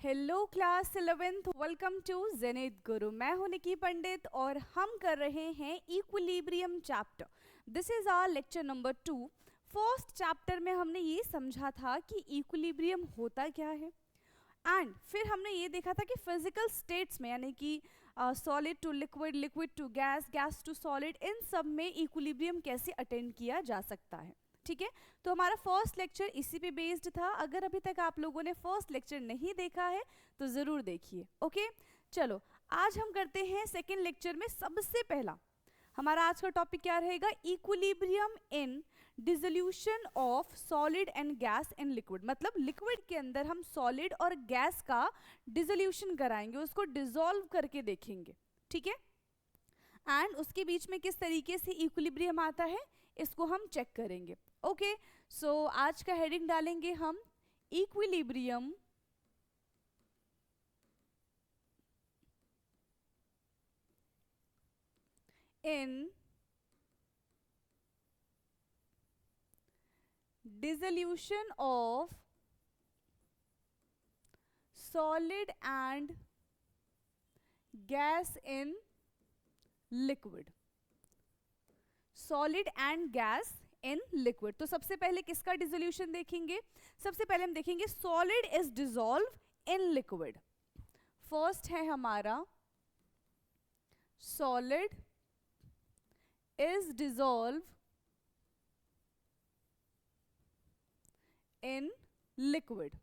Hello class 11th, welcome to Zenith Guru. मैं हूं निकी पंडित और हम कर रहे हैं equilibrium chapter. This is our lecture number 2। First chapter में हमने ये समझा था कि इक्विलिब्रियम होता क्या है, एंड फिर हमने ये देखा था कि फिजिकल स्टेट्स में यानी कि solid to liquid, liquid to gas, gas to solid, इन सब में इक्विलिब्रियम कैसे अटेंड किया जा सकता है। ठीक है, तो हमारा फर्स्ट लेक्चर इसी पे बेस्ड था। अगर अभी तक आप लोगों ने फर्स्ट लेक्चर नहीं देखा है तो ज़रूर देखिए। ओके, चलो आज हम करते हैं सेकेंड लेक्चर में। सबसे पहला हमारा आज का टॉपिक क्या रहेगा? Equilibrium in dissolution of solid and gas in liquid. मतलब लिक्विड के अंदर हम सॉलिड और गैस का डिसोल्यूशन कराएंगे, उसको डिसॉल्व करके देखेंगे। ठीक है, एंड उसके बीच में किस तरीके से इक्विलिब्रियम आता है इसको हम चेक करेंगे। ओके, सो आज का हेडिंग डालेंगे हम equilibrium in dissolution of solid and gas in liquid, solid and gas in liquid। तो सबसे पहले किसका डिसोल्यूशन देखेंगे? सबसे पहले हम देखेंगे solid is dissolve in liquid. First है हमारा solid is dissolve in liquid.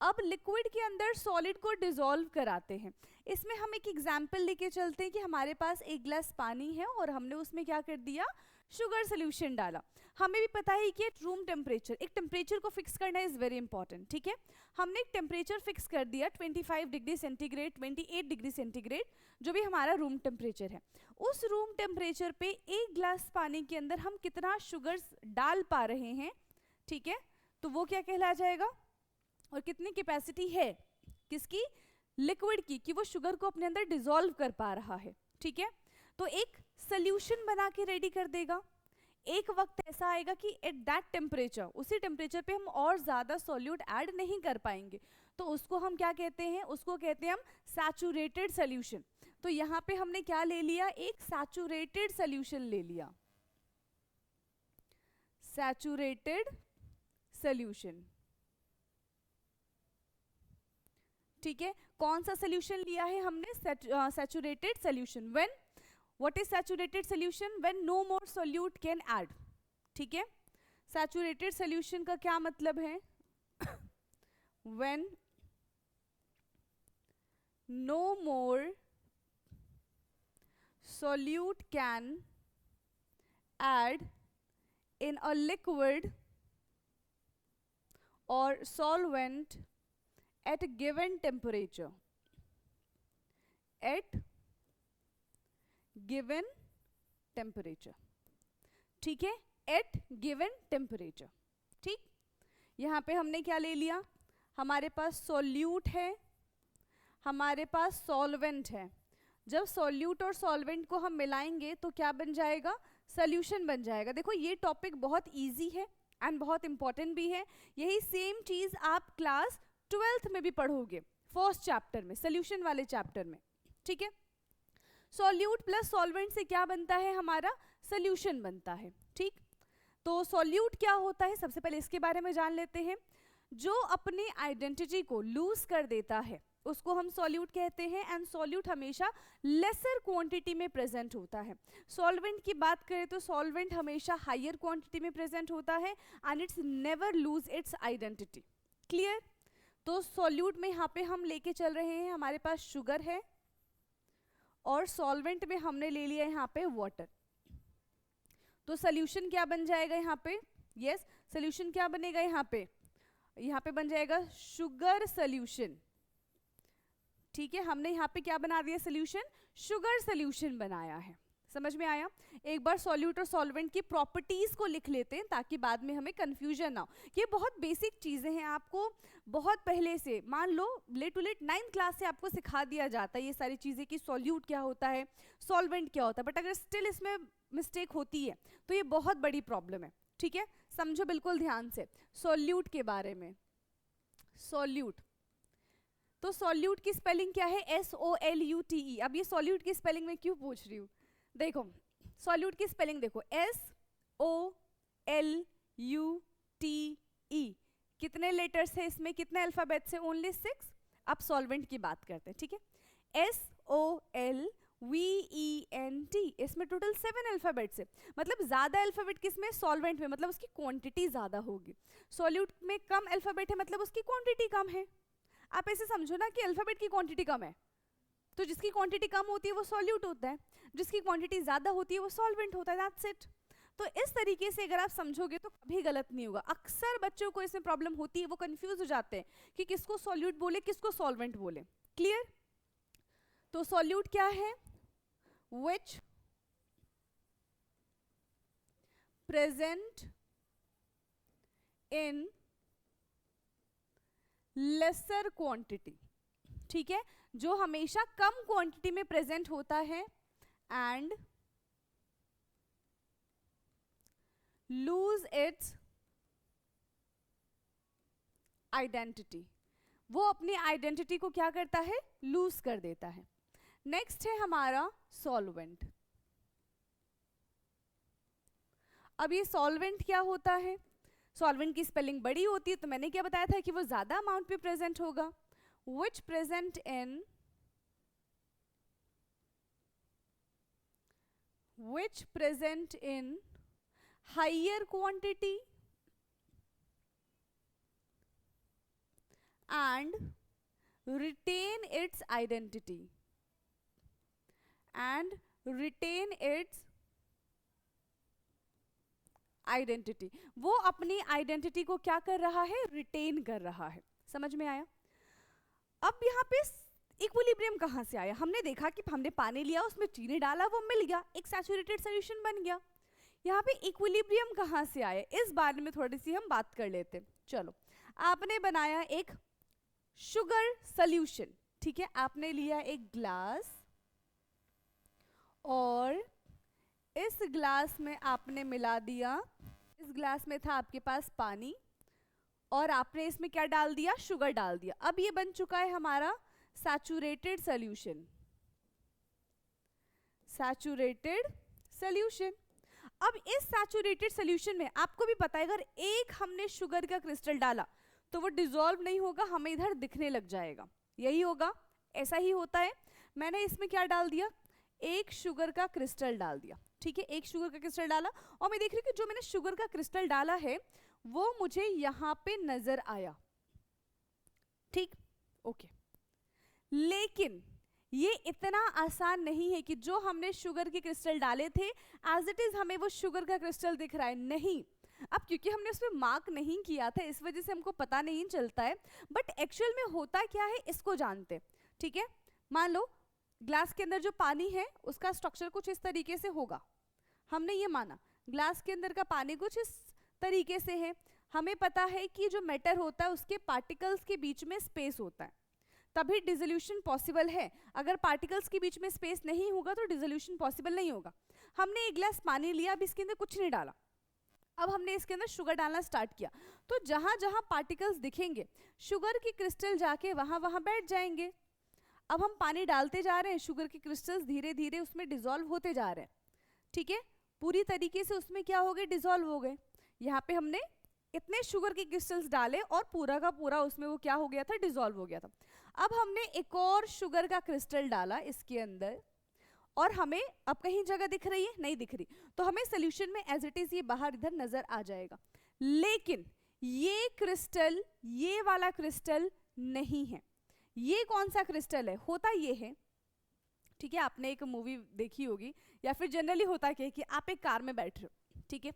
अब लिक्विड के अंदर सॉलिड को डिसॉल्व कराते हैं। इसमें हम एक एग्जाम्पल लेके चलते हैं कि हमारे पास एक गिलास पानी है और हमने उसमें क्या कर दिया, शुगर सोल्यूशन डाला। हमें भी पता है कि रूम टेम्परेचर, एक टेम्परेचर को फिक्स करना इज वेरी इंपॉर्टेंट। ठीक है, हमने एक टेम्परेचर फिक्स कर दिया 25 डिग्री सेंटीग्रेड, 28 डिग्री सेंटीग्रेड, जो भी हमारा रूम टेम्परेचर है। उस रूम टेम्परेचर पे एक गिलास पानी के अंदर हम कितना शुगर डाल पा रहे हैं, ठीक है, तो वो क्या कहला जाएगा, और कितनी कैपेसिटी है किसकी, लिक्विड की, कि वो शुगर को अपने अंदर डिसॉल्व कर पा रहा है। ठीक है, तो एक सोल्यूशन बना के रेडी कर देगा। एक वक्त ऐसा आएगा कि एट दैट टेम्परेचर, उसी टेम्परेचर पे हम और ज्यादा सॉल्यूट ऐड नहीं कर पाएंगे, तो उसको हम क्या कहते हैं, उसको कहते हैं हम सैचुरेटेड सोल्यूशन। तो यहां पे हमने क्या ले लिया, एक सैचुरेटेड सोल्यूशन ले लिया, सैचुरेटेड सोल्यूशन। ठीक है, कौन सा सोल्यूशन लिया है हमने, saturated solution. When, what is saturated solution? When no more solute can add. ठीक है, सैचुरेटेड सोल्यूशन का क्या मतलब है? When no more solute can add in a liquid or solvent at a given temperature, at given temperature। ठीक है, at given temperature। ठीक, यहां पे हमने क्या ले लिया, हमारे पास सॉल्यूट है, हमारे पास सॉल्वेंट है। जब सॉल्यूट और सॉल्वेंट को हम मिलाएंगे तो क्या बन जाएगा, सोल्यूशन बन जाएगा। देखो ये टॉपिक बहुत इजी है एंड बहुत इंपॉर्टेंट भी है। यही सेम चीज आप क्लास 12th में भी पढ़ोगे, फर्स्ट चैप्टर में, सोल्यूशन वाले चैप्टर में। ठीक है, सॉल्यूट प्लस सॉल्वेंट से क्या बनता है, हमारा सोल्यूशन बनता है। ठीक, तो सॉल्यूट क्या होता है, सबसे पहले इसके बारे में जान लेते हैं। जो अपने आइडेंटिटी को लूज कर देता है उसको हम सॉल्यूट कहते हैं, एंड सॉल्यूट हमेशा लेसर क्वांटिटी में प्रेजेंट होता है। सॉल्वेंट की बात करें तो सॉल्वेंट हमेशा हायर क्वांटिटी में प्रेजेंट होता है and it's never lose its identity. Clear? तो सॉल्यूट में यहाँ पे हम लेके चल रहे हैं, हमारे पास शुगर है और सॉल्वेंट में हमने ले लिया यहाँ पे वाटर। तो सोल्यूशन क्या बन जाएगा यहाँ पे, यस, सोल्यूशन क्या बनेगा यहाँ पे बन जाएगा शुगर सोल्यूशन। ठीक है, हमने यहाँ पे क्या बना दिया, सोल्यूशन, शुगर सोल्यूशन बनाया है। समझ में आया? एक बार सॉल्यूट और सॉल्वेंट की प्रॉपर्टीज को लिख लेते हैं ताकि बाद में हमें कंफ्यूजन ना हो। ये बहुत बेसिक चीजें हैं, आपको बहुत पहले से, मान लो late to late 9th class से आपको सिखा दिया जाता है ये सारी चीजें कि सॉल्यूट क्या होता है, सॉल्वेंट क्या होता है। बट अगर स्टिल इसमें मिस्टेक होती है तो ये बहुत बड़ी प्रॉब्लम है। ठीक है, समझो बिल्कुल ध्यान से सॉल्यूट के बारे में। सॉल्यूट तो सॉल्यूट की स्पेलिंग क्या है? SOLUTE। अब ये सॉल्यूट की स्पेलिंग में क्यों पूछ रही हूँ, देखो सॉल्यूट की स्पेलिंग देखो, SOLUTE। कितने लेटर्स है इसमें, कितने अल्फाबेट्स है? ओनली 6। अब सॉल्वेंट की बात करते हैं, ठीक है। SOLVENT, इसमें टोटल 7 अल्फाबेट्स है। मतलब ज्यादा अल्फाबेट किसमें? सॉल्वेंट में, मतलब उसकी क्वांटिटी ज्यादा होगी। सॉल्यूट में कम अल्फाबेट है, मतलब उसकी क्वांटिटी कम है। आप ऐसे समझो ना कि अल्फाबेट की क्वांटिटी कम है, तो जिसकी क्वांटिटी कम होती है वो सॉल्यूट होता है, जिसकी क्वांटिटी ज्यादा होती है वो सॉल्वेंट होता है। That's it. तो इस तरीके से अगर आप समझोगे तो कभी गलत नहीं होगा। अक्सर बच्चों को इसमें प्रॉब्लम होती है, वो कंफ्यूज हो जाते हैं कि किसको सॉल्यूट बोले किसको सॉल्वेंट बोले। क्लियर? तो सॉल्यूट क्या है? विच प्रेजेंट इन लेसर क्वांटिटी, ठीक है, जो हमेशा कम क्वांटिटी में प्रेजेंट होता है, एंड लूज इट्स आइडेंटिटी। वो अपनी आइडेंटिटी को क्या करता है? लूज कर देता है। नेक्स्ट है हमारा सॉल्वेंट। अब ये सॉल्वेंट क्या होता है? सॉल्वेंट की स्पेलिंग बड़ी होती है, तो मैंने क्या बताया था कि वो ज्यादा अमाउंट पे प्रेजेंट होगा। Which present in higher quantity and retain its identity वो अपनी आइडेंटिटी को क्या कर रहा है? रिटेन कर रहा है। समझ में आया? अब यहाँ पे इक्विलिब्रियम कहाँ से आया? हमने देखा कि हमने पानी लिया, उसमें चीनी डाला, वो मिल गया, एक सैचुरेटेड सॉल्यूशन बन गया। यहाँ पे इक्विलिब्रियम कहाँ से आया, इस बारे में थोड़ी सी हम बात कर लेते हैं। चलो, आपने बनाया एक शुगर सॉल्यूशन, ठीक है, आपने लिया एक ग्लास और इस ग्लास में आपने मिला दिया, इस ग्लास में था आपके पास पानी और आपने इसमें क्या डाल दिया? शुगर डाल दिया। अब ये बन चुका है हमारा सैचुरेटेड सॉल्यूशन। Saturated solution. अब इस सैचुरेटेड सॉल्यूशन में आपको भी पता है, अगर एक हमने शुगर का क्रिस्टल डाला तो वो डिसॉल्व नहीं होगा, हमें इधर दिखने लग जाएगा। यही होगा, ऐसा ही होता है। मैंने इसमें क्या डाल दिया? एक शुगर का क्रिस्टल डाल दिया, ठीक है, एक शुगर का क्रिस्टल डाला और मैं देख रही हूँ कि जो मैंने शुगर का क्रिस्टल डाला है वो मुझे यहाँ पे नजर आया, ठीक, ओके। लेकिन ये इतना आसान नहीं है कि जो हमने शुगर के क्रिस्टल डाले थे एज इट इज हमें वो शुगर का क्रिस्टल दिख रहा है, नहीं। अब क्योंकि हमने उसमें मार्क नहीं किया था इस वजह से हमको पता नहीं चलता है, बट एक्चुअल में होता क्या है इसको जानते, ठीक है। मान लो ग्लास के अंदर जो पानी है उसका स्ट्रक्चर कुछ इस तरीके से होगा, हमने ये माना ग्लास के अंदर का पानी कुछ इस तरीके से है। हमें पता है कि जो मैटर होता है उसके पार्टिकल्स के बीच में स्पेस होता है, तभी डिसोल्यूशन पॉसिबल है। अगर पार्टिकल्स के बीच में स्पेस नहीं होगा तो डिसोल्यूशन पॉसिबल नहीं होगा। हमने एक गिलास पानी लिया, अब इसके अंदर कुछ नहीं डाला, अब हमने इसके अंदर शुगर डालना स्टार्ट किया, तो जहां जहां पार्टिकल्स दिखेंगे शुगर के क्रिस्टल जाके वहां वहां बैठ जाएंगे। अब हम पानी डालते जा रहे हैं, शुगर के क्रिस्टल्स धीरे धीरे उसमें डिसॉल्व होते जा रहे हैं, ठीक है, पूरी तरीके से उसमें क्या हो गए? डिसॉल्व हो गए। यहाँ पे हमने इतने शुगर के क्रिस्टल्स डाले और पूरा का पूरा उसमें वो क्या हो गया था? डिसॉल्व हो गया था। अब हमने एक और शुगर का क्रिस्टल डाला इसके अंदर और हमें अब कहीं जगह दिख रही है? नहीं दिख रही, तो हमें सोल्यूशन में एज इट इज ये बाहर इधर नजर आ जाएगा। लेकिन ये क्रिस्टल, ये वाला क्रिस्टल नहीं है। ये कौन सा क्रिस्टल है? होता ये है, ठीक है, आपने एक मूवी देखी होगी या फिर जनरली होता क्या है कि आप एक कार में बैठ रहे हो, ठीक है,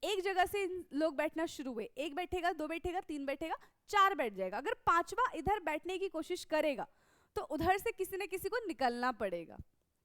एक जगह से लोग बैठना शुरू हुए, एक बैठेगा, दो बैठेगा, तीन बैठेगा, चार बैठ जाएगा। अगर पांचवा इधर बैठने की कोशिश करेगा तो उधर से किसी न किसी को निकलना पड़ेगा,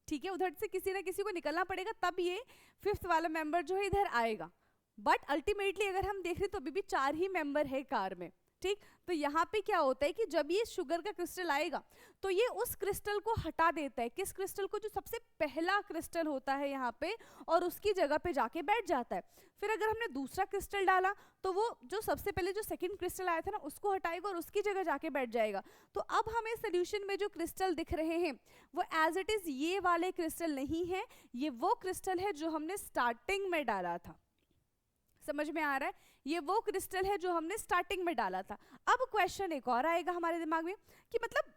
ठीक है, उधर से किसी न किसी को निकलना पड़ेगा, तब ये फिफ्थ वाला मेंबर जो है इधर आएगा। बट अल्टीमेटली अगर हम देख रहे तो अभी भी चार ही मेंबर है कार में, ठीक। तो यहाँ पे क्या होता है कि जब ये शुगर का क्रिस्टल आएगा तो ये उस क्रिस्टल को हटा देता है, किस क्रिस्टल को, जो सबसे पहला क्रिस्टल होता है यहाँ पे, और उसकी जगह पे जाके बैठ जाता है। फिर अगर हमने दूसरा क्रिस्टल डाला तो वो जो सबसे पहले जो सेकंड क्रिस्टल आया था ना उसको हटाएगा और उसकी जगह जाके बैठ जाएगा। तो अब हमें सोल्यूशन में जो क्रिस्टल दिख रहे हैं वो एज इट इज ये वाले क्रिस्टल नहीं है, ये वो क्रिस्टल है जो हमने स्टार्टिंग में डाला था। समझ में आ रहा है? ये वो क्रिस्टल है जो हमने स्टार्टिंग में डाला था। अब क्वेश्चन एक और आएगा हमारे दिमाग में कि मतलब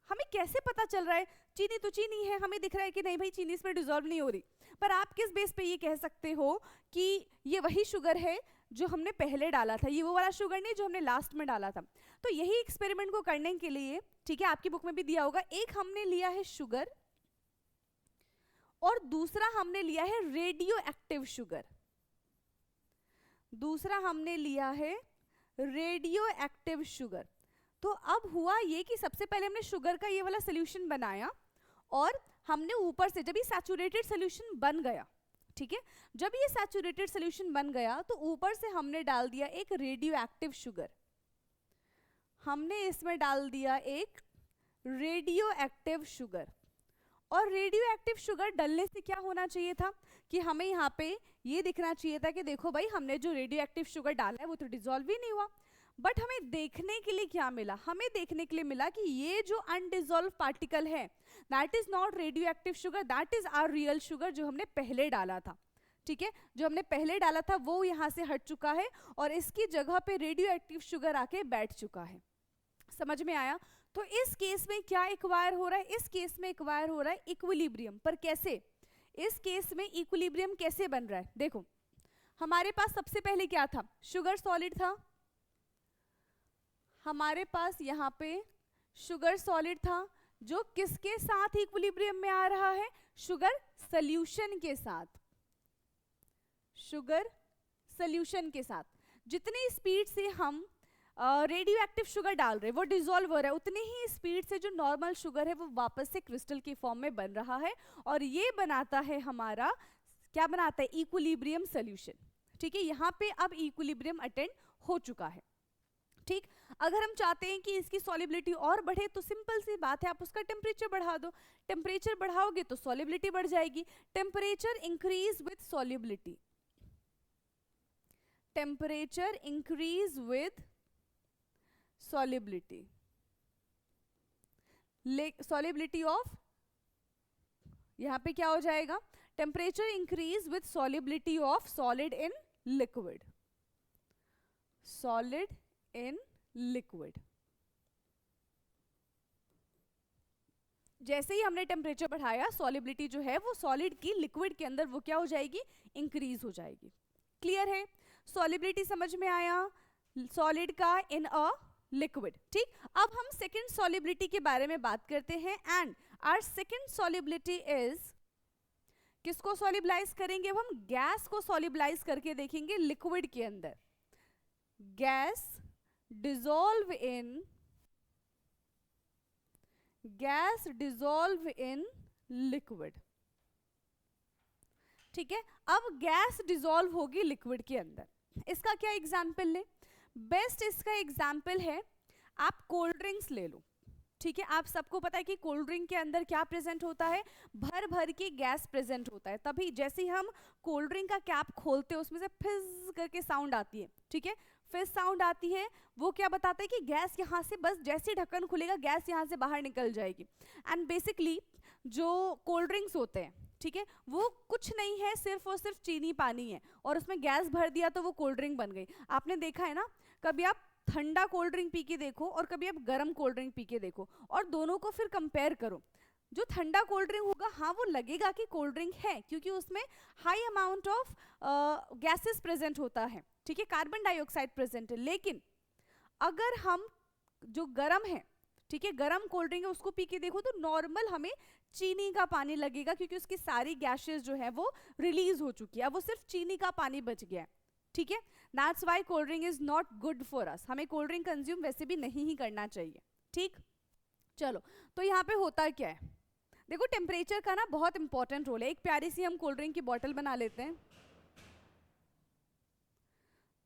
हमें कैसे पता चल रहा है, चीनी तो चीनी है, हमें दिख रहा है कि नहीं भाई चीनी इसमें डिसॉल्व नहीं हो रही, पर आप किस बेस पे ये कह सकते हो कि ये वही शुगर है जो हमने पहले डाला था, ये वो वाला शुगर नहीं जो हमने लास्ट में डाला था। तो यही एक्सपेरिमेंट को करने के लिए, ठीक है, आपकी बुक में भी दिया होगा, एक हमने लिया है शुगर और दूसरा हमने लिया है रेडियो एक्टिव शुगर। दूसरा हमने लिया है रेडियो एक्टिव शुगर। तो अब हुआ ये कि सबसे पहले हमने शुगर का ये वाला सोल्यूशन बनाया और हमने ऊपर से, जब ये सैचुरेटेड सोल्यूशन बन गया, ठीक है, जब ये सैचुरेटेड सोल्यूशन बन गया तो ऊपर से हमने डाल दिया एक रेडियो एक्टिव शुगर। हमने इसमें डाल दिया एक रेडियो एक्टिव शुगर। और रेडियो एक्टिव शुगर डलने से क्या होना चाहिए था कि हमें यहाँ पे ये दिखना चाहिए था कि देखो भाई हमने जो रेडियो एक्टिव शुगर डाला है वो तो डिसॉल्व ही नहीं हुआ। बट हमें देखने के लिए क्या मिला? हमें देखने के लिए मिला कि ये जो अनडिसॉल्व पार्टिकल है that is not radioactive sugar, that is our real sugar जो हमने पहले डाला था। ठीक है, जो हमने पहले डाला था वो यहाँ से हट चुका है और इसकी जगह पे रेडियो एक्टिव शुगर आके बैठ चुका है। समझ में आया? तो इस केस में क्या एक्वायर हो रहा है? इस केस में एक्वायर हो रहा है इक्विलिब्रियम। पर कैसे? इस केस में इक्विलिब्रियम कैसे बन रहा है? देखो हमारे पास सबसे पहले क्या था? शुगर सॉलिड था, हमारे पास यहाँ पे शुगर सॉलिड था जो किसके साथ इक्विलिब्रियम में आ रहा है? शुगर सॉल्यूशन के साथ। शुगर सॉल्यूशन के साथ जितनी स्पीड से हम रेडियो एक्टिव शुगर डाल रहे हैं वो डिसॉल्व हो रहा है, उतनी ही स्पीड से जो नॉर्मल शुगर है वो वापस से क्रिस्टल की फॉर्म में बन रहा है और ये बनाता है हमारा, क्या बनाता है? Equilibrium solution. ठीक है, यहाँ पे अब इक्विलिब्रियम अटेंड हो चुका है। ठीक, अगर हम चाहते हैं कि इसकी सॉलिबिलिटी और बढ़े तो सिंपल सी बात है, आप उसका टेम्परेचर बढ़ा दो। टेम्परेचर बढ़ाओगे तो सॉलिबिलिटी बढ़ जाएगी। Temperature increase with solubility, temperature increase with solubility, solubility of, यहां पे क्या हो जाएगा? Temperature increase with solubility of solid in liquid, solid in liquid. जैसे ही हमने टेम्परेचर बढ़ाया सॉलिबिलिटी जो है वो सॉलिड की लिक्विड के अंदर वो क्या हो जाएगी? इंक्रीज हो जाएगी। क्लियर है? सॉलिबिलिटी समझ में आया सॉलिड का इन अ लिक्विड। ठीक, अब हम सेकेंड सॉलिबिलिटी के बारे में बात करते हैं and our second solubility is, किसको सॉलिबलाइज करेंगे? अब हम गैस को सॉलिबलाइज करके देखेंगे लिक्विड के अंदर। Gas dissolve in, gas dissolve in liquid. ठीक है, अब गैस डिसॉल्व होगी लिक्विड के अंदर। इसका क्या एग्जाम्पल ले? बेस्ट इसका एग्जाम्पल है, आप कोल्ड ड्रिंक्स ले लो। ठीक है, आप सबको पता है कि कोल्ड ड्रिंक के अंदर क्या प्रेजेंट होता है? भर भर के गैस प्रेजेंट होता है। तभी जैसे ही हम कोल्ड ड्रिंक का कैप खोलते हैं उसमें से फिज करके साउंड आती है। ठीक है, फिज साउंड आती है, वो क्या बताता है कि गैस यहाँ से, बस जैसे ढक्कन खुलेगा गैस यहाँ से बाहर निकल जाएगी। एंड बेसिकली जो कोल्ड ड्रिंक्स होते हैं, ठीक है, वो कुछ नहीं है, सिर्फ और सिर्फ चीनी पानी है और उसमें गैस भर दिया तो वो कोल्ड ड्रिंक बन गई। आपने देखा है ना, कभी आप ठंडा कोल्ड ड्रिंक पी के देखो और कभी आप गर्म कोल्ड ड्रिंक पी के देखो और दोनों को फिर कंपेयर करो। जो ठंडा कोल्ड ड्रिंक होगा, हाँ वो लगेगा कि कोल्ड ड्रिंक है क्योंकि उसमें high amount of gases present होता है। ठीक है, कार्बन डाइऑक्साइड प्रेजेंट है। लेकिन अगर हम जो गर्म है, ठीक है, गर्म कोल्ड ड्रिंक है, उसको पी के देखो तो नॉर्मल हमें चीनी का पानी लगेगा क्योंकि उसकी सारी गैसेस जो है वो रिलीज हो चुकी है, वो सिर्फ चीनी का पानी बच गया है। ठीक है, that's why cold drink is not good for us. हमें कोल्ड ड्रिंक कंज्यूम वैसे भी नहीं ही करना चाहिए। ठीक, चलो तो यहाँ पे होता क्या है? देखो टेम्परेचर का ना बहुत इंपॉर्टेंट रोल है। एक प्यारी सी हम कोल्ड ड्रिंक की बॉटल बना लेते हैं।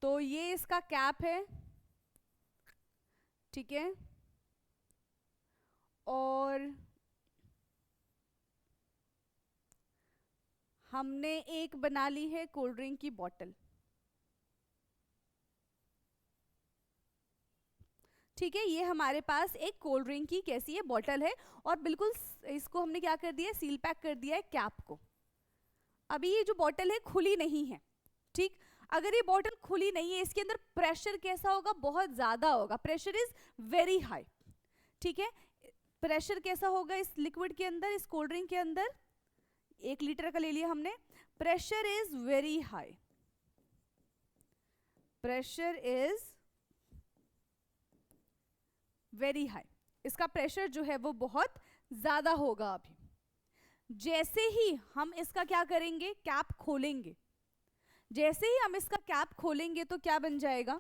तो ये इसका कैप है, ठीक है, और हमने एक बना ली है कोल्ड ड्रिंक की बॉटल। ठीक है, ये हमारे पास एक कोल्ड ड्रिंक की कैसी है बॉटल है, और बिल्कुल इसको हमने क्या कर दिया है, सील पैक कर दिया है कैप को। अभी ये जो बॉटल है खुली नहीं है, ठीक। अगर ये बॉटल खुली नहीं है, इसके अंदर प्रेशर कैसा होगा, बहुत ज्यादा होगा, प्रेशर इज वेरी हाई। ठीक है, प्रेशर कैसा होगा इस लिक्विड के अंदर, इस कोल्ड ड्रिंक के अंदर, 1 लीटर का ले लिया हमने, pressure is very high, pressure is very high, इसका प्रेशर जो है वो बहुत ज्यादा होगा। अभी जैसे ही हम इसका क्या करेंगे, कैप खोलेंगे, जैसे ही हम इसका कैप खोलेंगे तो क्या बन जाएगा,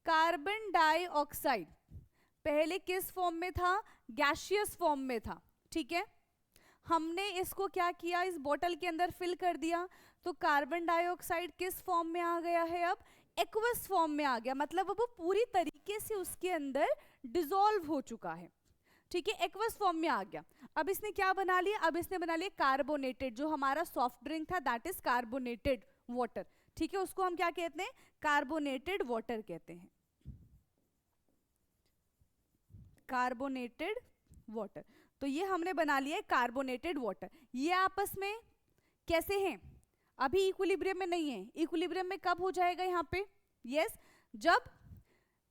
कार्बन डाइऑक्साइड। पहले किस फॉर्म में था, गैसियस फॉर्म में था। ठीक है, हमने इसको क्या किया, इस बोतल के अंदर फिल कर दिया, तो कार्बन डाइऑक्साइड किस फॉर्म में आ गया है, अब एक्वस फॉर्म में आ गया, मतलब अब वो पूरी तरीके से उसके अंदर डिसॉल्व हो चुका है। ठीक है, एक्वस फॉर्म में आ गया। अब इसने क्या बना लिया, अब इसने बना लिया कार्बोनेटेड, जो हमारा सॉफ्ट ड्रिंक था दैट इज कार्बोनेटेड वाटर। ठीक है, उसको हम क्या कहते हैं, कार्बोनेटेड वाटर कहते हैं, कार्बोनेटेड वाटर। तो ये हमने बना लिया है कार्बोनेटेड वाटर। ये आपस में कैसे हैं, अभी इक्विलिब्रियम में नहीं है। इक्विलिब्रियम में कब हो जाएगा यहाँ पे, यस, जब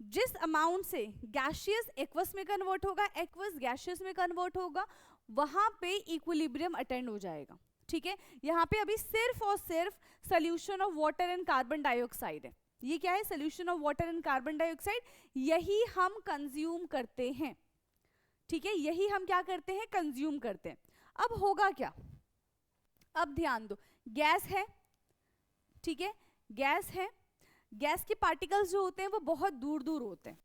जिस अमाउंट से गैसियस एक्वस में कन्वर्ट होगा, एक्वस गैसियस में कन्वर्ट होगा, वहां पे इक्विलिब्रियम अटेंड हो जाएगा। ठीक है, यहाँ पे अभी सिर्फ और सिर्फ solution of water and carbon dioxide है। ये क्या है, solution of water and carbon dioxide, यही हम कंज्यूम करते हैं। ठीक है, यही हम क्या करते हैं, कंज्यूम करते हैं। अब होगा क्या, अब ध्यान दो, गैस है, ठीक है, गैस है, गैस के पार्टिकल्स जो होते हैं वो बहुत दूर दूर होते हैं।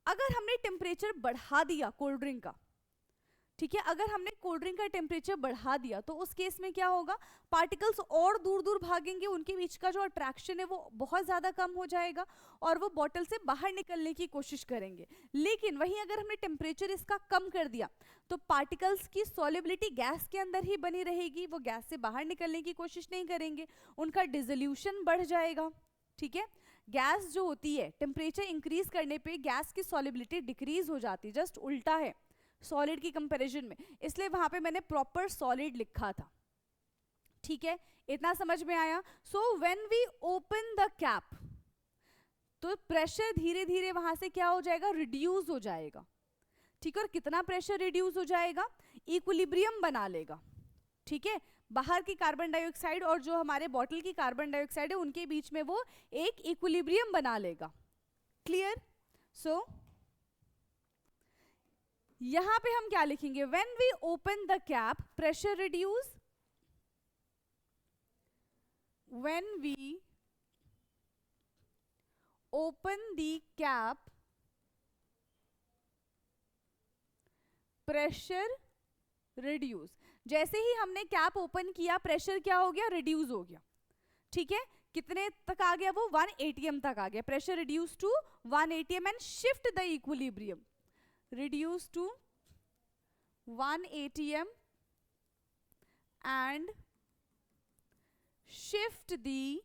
अगर हमने टेम्परेचर बढ़ा दिया कोल्ड ड्रिंक का, ठीक है, अगर हमने कोल्ड ड्रिंक का टेम्परेचर बढ़ा दिया तो उस केस में क्या होगा, पार्टिकल्स और दूर दूर भागेंगे, उनके बीच का जो अट्रैक्शन है वो बहुत ज्यादा कम हो जाएगा और वो बॉटल से बाहर निकलने की कोशिश करेंगे। लेकिन वहीं अगर हमने टेम्परेचर इसका कम कर दिया तो पार्टिकल्स की सॉल्युबिलिटी गैस के अंदर ही बनी रहेगी, वो गैस से बाहर निकलने की कोशिश नहीं करेंगे, उनका डिसोल्यूशन बढ़ जाएगा। ठीक है, गैस जो होती है टेम्परेचर इंक्रीज करने पे गैस की सॉल्युबिलिटी डिक्रीज हो जाती है, जस्ट उल्टा है सॉलिड की कंपैरिजन में, इसलिए वहां पे मैंने प्रॉपर सॉलिड लिखा था। ठीक है, इतना समझ में आया। So when we open the cap तो प्रेशर धीरे धीरे वहां से क्या हो जाएगा, रिड्यूस हो जाएगा। ठीक है, और कितना प्रेशर रिड्यूस हो जाएगा, इक्विलिब्रियम बना लेगा। ठीक है, बाहर की कार्बन डाइऑक्साइड और जो हमारे बॉटल की कार्बन डाइऑक्साइड है उनके बीच में वो एक इक्विलिब्रियम बना लेगा। क्लियर। सो यहां पे हम क्या लिखेंगे, when we open the cap pressure reduce, when we open the cap pressure reduce. जैसे ही हमने कैप ओपन किया प्रेशर क्या हो गया, रिड्यूस हो गया। ठीक है, कितने तक आ गया वो, 1 atm तक आ गया, pressure reduce to 1 atm and shift the equilibrium, reduce to 1 atm and shift the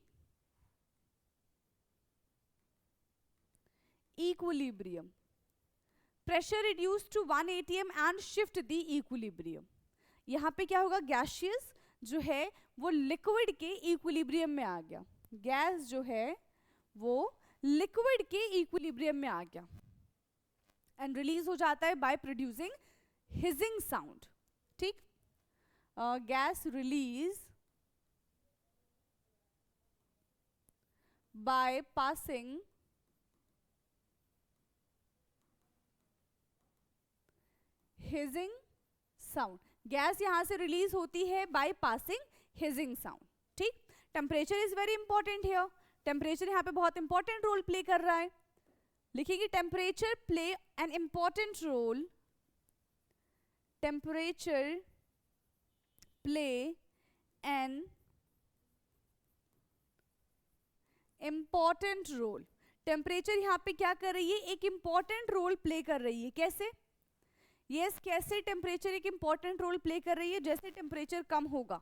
equilibrium. Pressure reduced to 1 atm and shift the equilibrium. यहाँ पे क्या होगा, गैसियस जो है वो लिक्विड के इक्विलिब्रियम में आ गया, गैस जो है वो लिक्विड के इक्विलिब्रियम में आ गया एंड रिलीज हो जाता है बाय प्रोड्यूसिंग हिजिंग साउंड। ठीक, gas release by passing hissing sound, gas यहां से रिलीज होती है बाय पासिंग हिजिंग साउंड। ठीक, temperature is very important here, temperature यहां पे बहुत इंपॉर्टेंट रोल प्ले कर रहा है। लिखेंगे temperature play an important role, temperature play an important role. Temperature यहाँ पे क्या कर रही है, एक इंपॉर्टेंट रोल प्ले कर रही है। कैसे? यस, कैसे टेम्परेचर एक इंपॉर्टेंट रोल प्ले कर रही है? जैसे टेम्परेचर कम होगा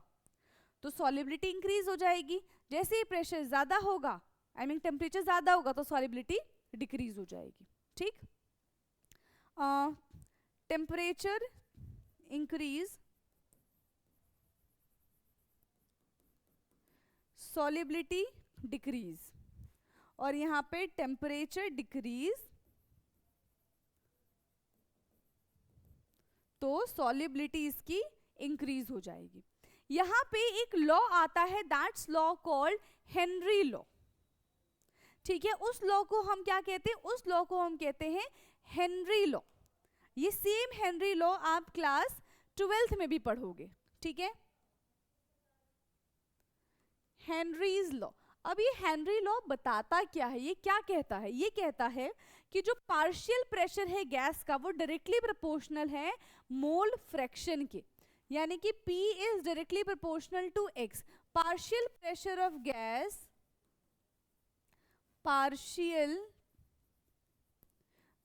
तो सॉलिबिलिटी इंक्रीज हो जाएगी, जैसे ही प्रेशर ज्यादा होगा, आई मीन टेम्परेचर ज्यादा होगा, तो सॉलिबिलिटी डिक्रीज हो जाएगी। ठीक, टेम्परेचर इंक्रीज, सॉलिबिलिटी डिक्रीज, और यहाँ पे टेम्परेचर डिक्रीज तो सॉलिबिलिटी इसकी इंक्रीज हो जाएगी। यहाँ पे एक लॉ आता है, that's law called Henry law. ठीक है, उस लॉ को हम क्या कहते हैं? उस लॉ को हम कहते हैं हेनरी लॉ। ये सेम हेनरी लॉ आप क्लास 12th में भी पढ़ोगे। ठीक है, हेनरीज लॉ। अब ये हेनरी लॉ बताता क्या है? ये क्या कहता है? ये कहता है कि जो पार्शियल प्रेशर है गैस का वो डायरेक्टली प्रोपोर्शनल है मोल फ्रैक्शन के, यानी कि P is directly proportional to X। Partial pressure of gas, partial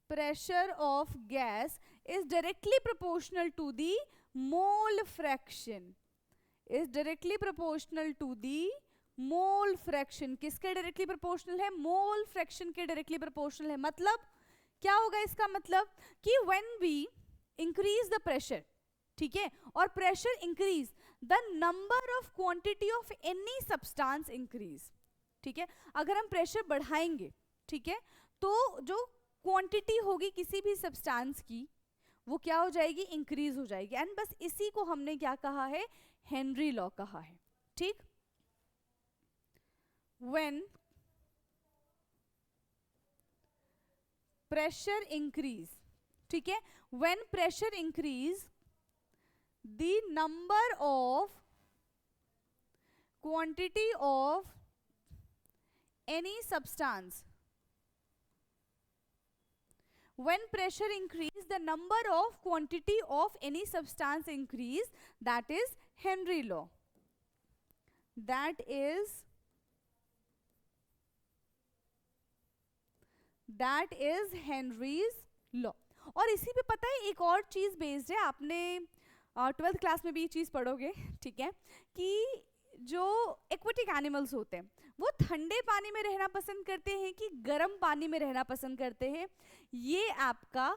pressure of gas is directly proportional to the mole fraction, is directly proportional to the mole fraction. किसके directly proportional है? Mole fraction के directly proportional है। मतलब क्या होगा इसका मतलब? कि when we increase the pressure, ठीक है, और pressure increase, the number of quantity of any substance increase. ठीक है, अगर हम प्रेशर बढ़ाएंगे, ठीक है, तो जो क्वांटिटी होगी किसी भी सब्सटेंस की वो क्या हो जाएगी? इंक्रीज हो जाएगी। एंड बस इसी को हमने क्या कहा है? हेनरी लॉ कहा है। ठीक, when pressure increase, ठीक है, when pressure increase, the number of quantity of any substance, when pressure increase the number of quantity of any substance increase, that is Henry law, that is Henry's law। और इसी पे पता है एक और चीज बेस्ड है, आपने 12th क्लास में भी ये चीज पढ़ोगे। ठीक है, कि जो एक्वेटिक एनिमल्स होते हैं वो ठंडे पानी में रहना पसंद करते हैं कि गर्म पानी में रहना पसंद करते हैं, ये आपका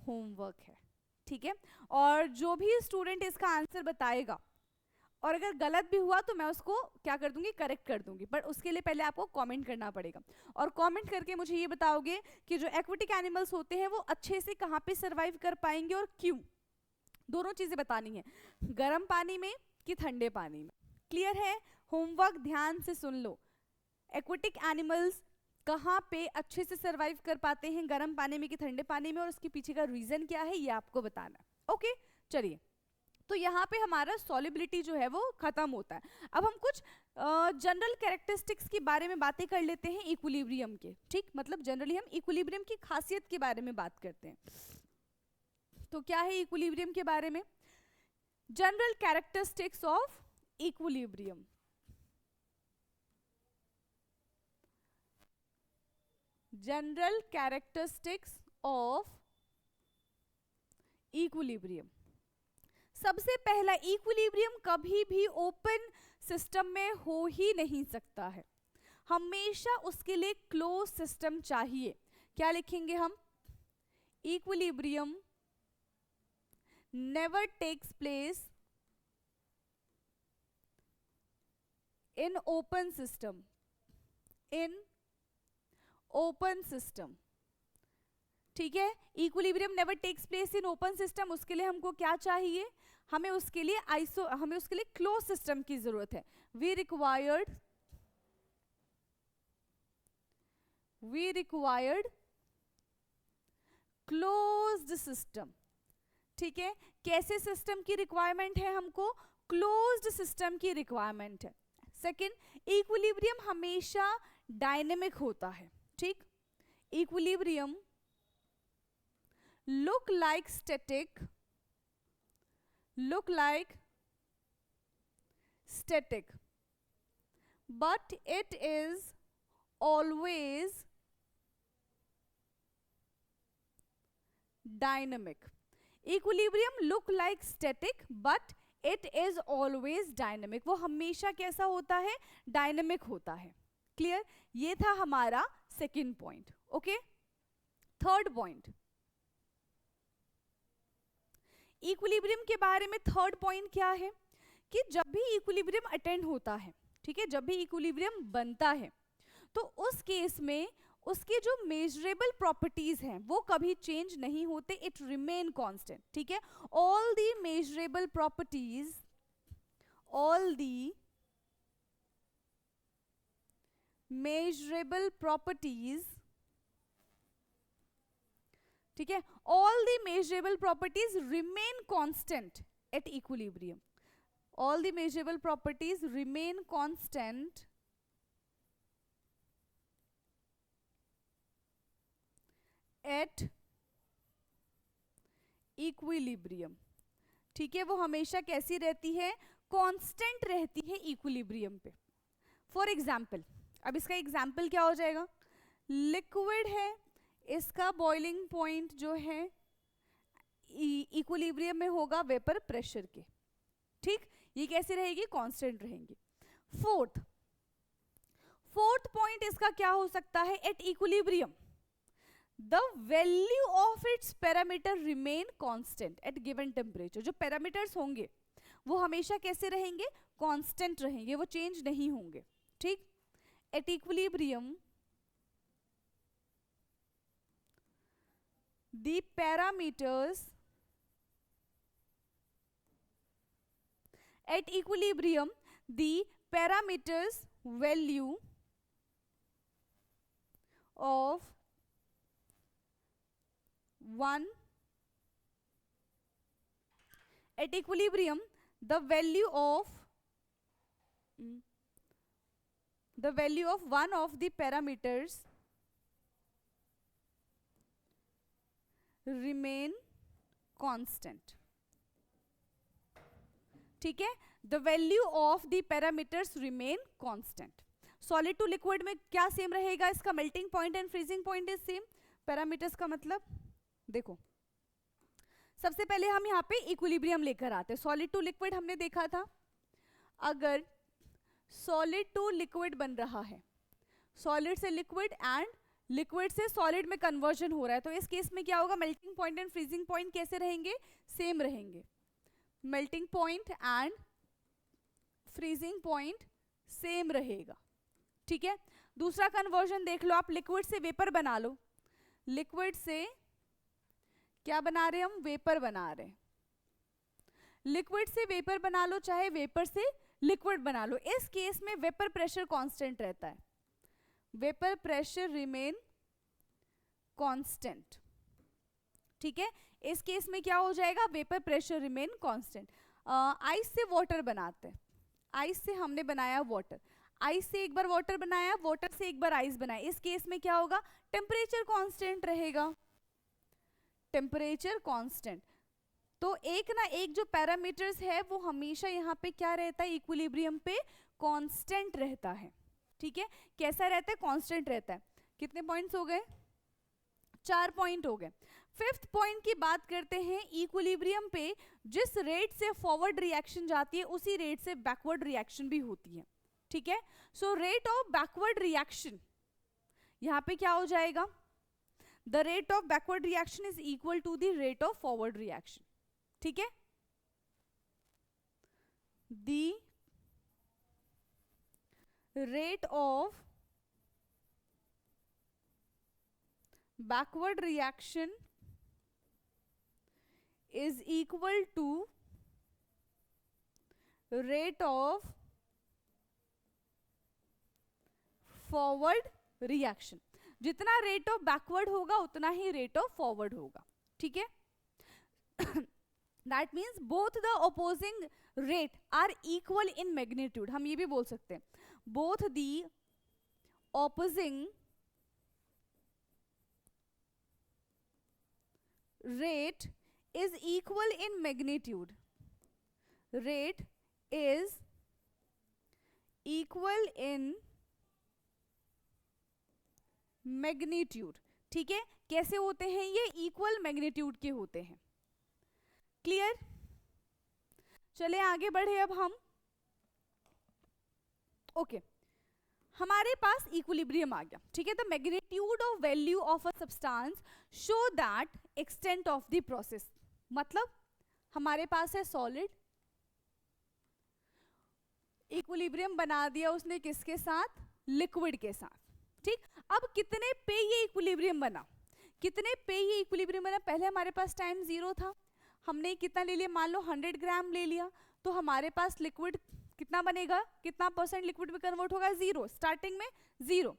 होमवर्क है। ठीक है, और जो भी स्टूडेंट इसका आंसर बताएगा और अगर गलत भी हुआ तो मैं उसको क्या कर दूंगी? करेक्ट कर दूंगी, पर उसके लिए पहले आपको कमेंट करना पड़ेगा, और कमेंट करके मुझे ये बताओगे कि जो एक्वेटिक एनिमल्स होते हैं वो अच्छे से कहाँ पे सरवाइव कर पाएंगे और क्यों। दोनों चीजें बतानी है, गर्म पानी में कि ठंडे पानी में। क्लियर है? होमवर्क ध्यान से सुन लो। एक्वेटिक एनिमल्स कहाँ पे अच्छे से सरवाइव कर पाते हैं, गर्म पानी में कि ठंडे पानी में, और उसके पीछे का रीजन क्या है ये आपको बताना है। ओके, चलिए, तो यहाँ पे हमारा सॉलिबिलिटी जो है वो खत्म होता है। अब हम कुछ जनरल कैरेक्टरिस्टिक्स के बारे में बातें कर लेते हैं इक्विलिब्रियम के। ठीक, मतलब जनरली हम इक्विलिब्रियम की खासियत के बारे में बात करते हैं। तो क्या है इक्विलिब्रियम के बारे में? General characteristics of equilibrium. General characteristics of equilibrium. सबसे पहला, इक्विलिब्रियम कभी भी ओपन सिस्टम में हो ही नहीं सकता है, हमेशा उसके लिए क्लोज सिस्टम चाहिए। क्या लिखेंगे हम? Equilibrium never takes place in open system, in open system. ठीक है, equilibrium never takes place in open system. उसके लिए हमको क्या चाहिए? हमें उसके लिए क्लोज सिस्टम की जरूरत है। We required closed system. ठीक है, कैसे सिस्टम की रिक्वायरमेंट है? हमको क्लोज्ड सिस्टम की रिक्वायरमेंट है। सेकेंड, इक्विलिब्रियम हमेशा डायनेमिक होता है। ठीक, equilibrium look like static, but it is always dynamic. Equilibrium look like static but it is always dynamic. वो हमेशा कैसा होता है? डायनेमिक होता है. क्लियर? ये था हमारा second point. Okay, third point, equilibrium के बारे में थर्ड पॉइंट क्या है कि जब भी इक्विलिब्रियम अटेंड होता है, ठीक है, जब भी इक्विलिब्रियम बनता है तो उस केस में उसके जो मेजरेबल प्रॉपर्टीज हैं वो कभी चेंज नहीं होते, इट रिमेन कांस्टेंट. ठीक है, all the measurable properties, all the measurable properties, ठीक है, all the measurable properties remain constant at equilibrium. All the measurable properties remain constant at equilibrium. ठीक है, वो हमेशा कैसी रहती है? कांस्टेंट रहती है इक्विलिब्रियम पे. फॉर एग्जाम्पल, अब इसका एग्जाम्पल क्या हो जाएगा? लिक्विड है, इसका बॉइलिंग पॉइंट जो है इक्विलिब्रियम में होगा वेपर प्रेशर के. ठीक, ये कैसे रहेगी? कांस्टेंट रहेंगी. फोर्थ पॉइंट इसका क्या हो सकता है? At equilibrium the value of its parameter remain constant eight given temperature. जो पैरामीटर्स होंगे वो हमेशा कैसे रहेंगे? कांस्टेंट रहेंगे, वो चेंज नहीं होंगे. ठीक, at equilibrium the parameters at equilibrium, the parameters value of 1 at equilibrium the value of one of the parameters remain constant. ठीक है, the value of the parameters remain constant. Solid to liquid में क्या same रहेगा? इसका melting point and freezing point is same. Parameters का मतलब देखो, सबसे पहले हम यहाँ पे इक्विलिब्रियम लेकर आते हैं. सॉलिड टू लिक्विड हमने देखा था. अगर सॉलिड टू लिक्विड बन रहा है, सॉलिड से लिक्विड एंड लिक्विड से सॉलिड में कन्वर्जन हो रहा है, तो इस केस में क्या होगा? Melting point and freezing point कैसे रहेंगे? सेम रहेंगे. Melting point and freezing point same रहेगा. ठीक है, दूसरा कन्वर्जन देख लो आप. लिक्विड से वेपर बना लो. लिक्विड से क्या बना रहे हैं हम? वेपर बना रहे हैं. लिक्विड से वेपर बना लो, चाहे वेपर से लिक्विड बना लो. इस केस में वेपर प्रेशर कांस्टेंट रहता है. Vapour pressure remain constant. ठीक है, इस केस में क्या हो जाएगा? Vapour pressure remain constant. Ice से वाटर बनाते हैं. आइस से हमने बनाया वाटर, आइस से एक बार वाटर बनाया, वाटर से एक बार आइस बनाया. इस केस में क्या होगा? टेम्परेचर कांस्टेंट रहेगा. Temperature constant. तो एक ना एक जो पैरामीटर्स है वो हमेशा यहाँ पे क्या रहता है? इक्विलिब्रियम पे कांस्टेंट रहता है. ठीक है, कैसा रहता है? कांस्टेंट रहता है. कितने पॉइंट्स हो गए? 4 पॉइंट हो गए. फिफ्थ पॉइंट की बात करते हैं. इक्विलिब्रियम पे जिस रेट से फॉरवर्ड रिएक्शन जाती है उसी रेट से बैकवर्ड रिएक्शन भी होती है. ठीक है, so rate of backward reaction यहां पे क्या हो जाएगा? The rate of backward reaction is equal to the rate of forward reaction. ठीक है, the rate of backward reaction is equal to rate of forward reaction. जितना रेट ऑफ बैकवर्ड होगा उतना ही रेट ऑफ फॉरवर्ड होगा. ठीक है, that means both the opposing rate are equal in magnitude. हम ये भी बोल सकते हैं both the opposing rate is equal in magnitude. Rate is equal in magnitude. ठीक है, कैसे होते हैं ये? इक्वल मैग्नीट्यूड के होते हैं। क्लियर? चले आगे बढ़े अब हम। ओके, हमारे पास इक्विलिब्रियम आ गया, ठीक है। The magnitude of value of a substance show that extent of the process, मतलब हमारे पास है सॉलिड, इक्विलिब्रियम बना दिया उसने किसके साथ? लिक्विड के साथ, ठीक। अब कितने पे ये इक्विलिब्रियम बना? कितने पे ये इक्विलिब्रियम बना? पहले हमारे पास टाइम 0 था, हमने कितना ले लिया? मान लो 100 ग्राम ले लिया, तो हमारे पास लिक्विड कितना बनेगा? कितना परसेंट लिक्विड में कन्वर्ट होगा? 0, स्टार्टिंग में 0।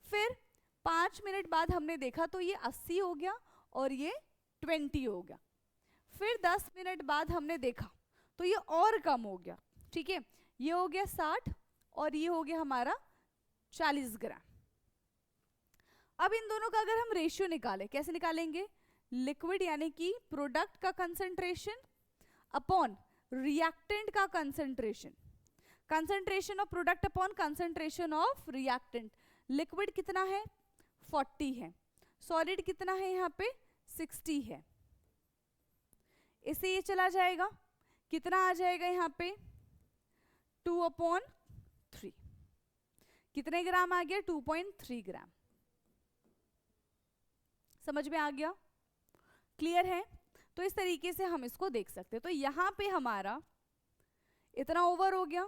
फिर 5 मिनट बाद हमने देखा तो ये 80 हो गया और ये 20 हो गया। फिर 10 मिनट बाद हमने देखा तो ये और कम हो गया, ठीक है, ये हो गया 60 और ये हो गया हमारा 40 ग्राम। अब इन दोनों का अगर हम रेशियो निकालें, कैसे निकालेंगे? लिक्विड यानी कि प्रोडक्ट का कंसंट्रेशन अपॉन रिएक्टेंट का concentration, concentration of product upon concentration of reactant. Liquid कितना है? 40 है, सॉलिड कितना है यहाँ पे? 60 है। इससे ये चला जाएगा, कितना आ जाएगा यहाँ पे? 2/3। कितने ग्राम आ गया? 2.3 ग्राम। समझ में आ गया? क्लियर है? तो इस तरीके से हम इसको देख सकते हैं। तो यहाँ पे हमारा इतना ओवर हो गया,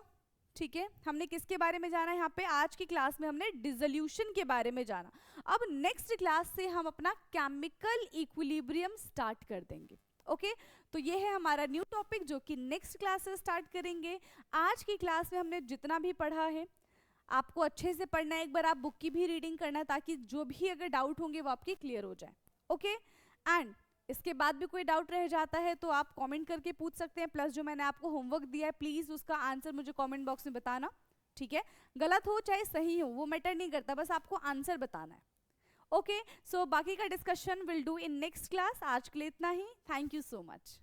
ठीक है। हमने किसके बारे में जाना? यहाँ पे आज की क्लास में हमने डिसोल्यूशन के बारे में जाना। अब नेक्स्ट क्लास से हम अपना केमिकल इक्विलिब्रियम स्टार्ट कर देंगे। ओके, तो ये है हमारा न्यू टॉपिक जो कि नेक्स्ट क्लास से स्टार्ट करेंगे। आज की क्लास में हमने जितना भी पढ़ा है आपको अच्छे से पढ़ना है, एक बार आप बुक की भी रीडिंग करना ताकि जो भी अगर डाउट होंगे वो आपके क्लियर हो जाए। ओके, एंड इसके बाद भी कोई डाउट रह जाता है तो आप कमेंट करके पूछ सकते हैं, प्लस जो मैंने आपको होमवर्क दिया है प्लीज उसका आंसर मुझे कमेंट बॉक्स में बताना, ठीक है। गलत हो चाहे सही हो वो मैटर नहीं करता, बस आपको आंसर बताना है। ओके, सो बाकी का discussion will do in next class. आज के लिए इतना ही। Thank you so much.